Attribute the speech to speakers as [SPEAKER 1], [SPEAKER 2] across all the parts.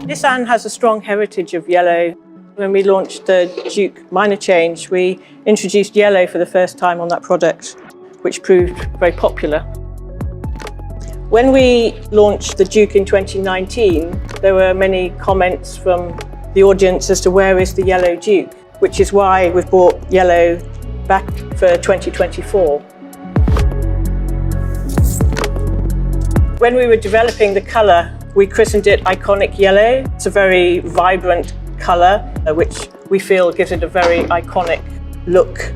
[SPEAKER 1] Nissan has a strong heritage of yellow. When we launched the JUKE minor change, we introduced yellow for the first time on that product, which proved very popular. When we launched the JUKE in 2019, there were many comments from the audience as to where is the yellow JUKE, which is why we've brought yellow back for 2024. When we were developing the colour, we christened it Iconic Yellow. It's a very vibrant colour, which we feel gives it a very iconic look.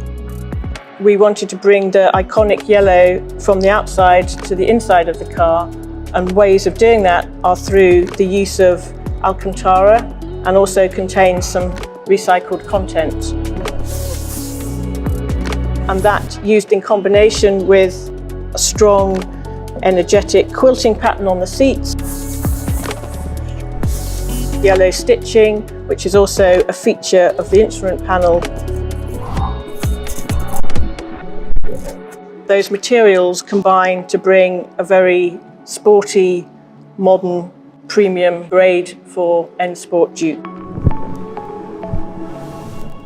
[SPEAKER 1] We wanted to bring the iconic yellow from the outside to the inside of the car, and ways of doing that are through the use of Alcantara, and also contains some recycled content. And that used in combination with a strong, energetic quilting pattern on the seats, yellow stitching, which is also a feature of the instrument panel. Those materials combine to bring a very sporty, modern, premium grade for N Sport JUKE.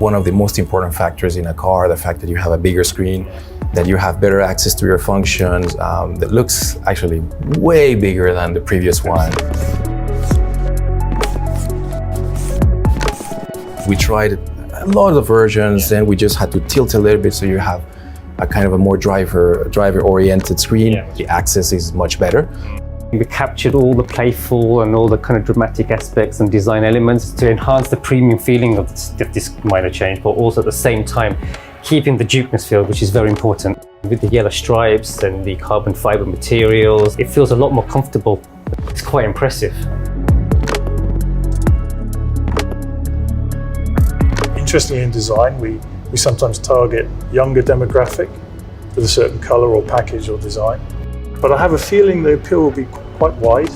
[SPEAKER 2] One of the most important factors in a car, the fact that you have a bigger screen, that you have better access to your functions, that looks actually way bigger than the previous one. We tried a lot of versions, and we just had to tilt a little bit so you have a kind of a more driver-oriented screen. Yeah. The access is much better.
[SPEAKER 3] We captured all the playful and all the kind of dramatic aspects and design elements to enhance the premium feeling of this minor change, but also at the same time keeping the Jukeness feel, which is very important. With the yellow stripes and the carbon fiber materials, it feels a lot more comfortable. It's quite impressive.
[SPEAKER 4] Interestingly, in design, we sometimes target younger demographic with a certain colour or package or design. But I have a feeling the appeal will be quite wide.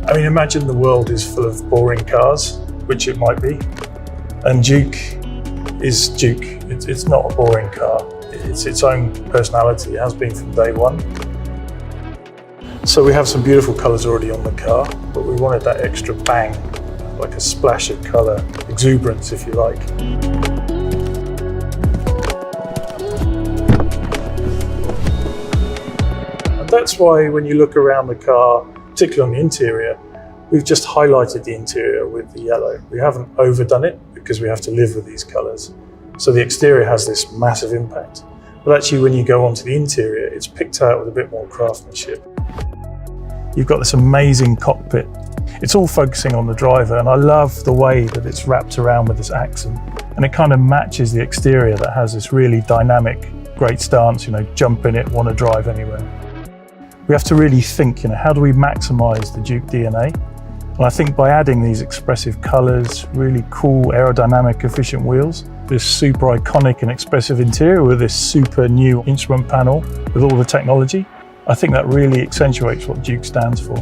[SPEAKER 4] I mean, imagine the world is full of boring cars, which it might be, and JUKE is JUKE. It's not a boring car. It's its own personality. It has been from day one. So we have some beautiful colours already on the car, but we wanted that extra bang, like a splash of colour, exuberance if you like. And that's why when you look around the car, particularly on the interior, we've just highlighted the interior with the yellow. We haven't overdone it because we have to live with these colours. So the exterior has this massive impact. But actually when you go onto the interior, it's picked out with a bit more craftsmanship. You've got this amazing cockpit. It's all focusing on the driver, and I love the way that it's wrapped around with this accent. And it kind of matches the exterior that has this really dynamic, great stance, jump in it, want to drive anywhere. We have to really think, how do we maximize the JUKE DNA? And I think by adding these expressive colors, really cool aerodynamic efficient wheels, this super iconic and expressive interior with this super new instrument panel with all the technology, I think that really accentuates what JUKE stands for.